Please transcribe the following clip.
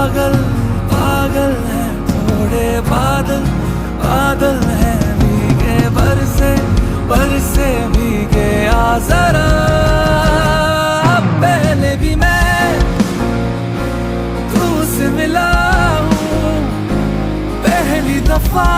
पागल पागल है थोड़े बादल, बादल है भीगे बरसे बरसे भीगे आ जरा। पहले भी मैं तुझसे मिला हूँ, पहली दफा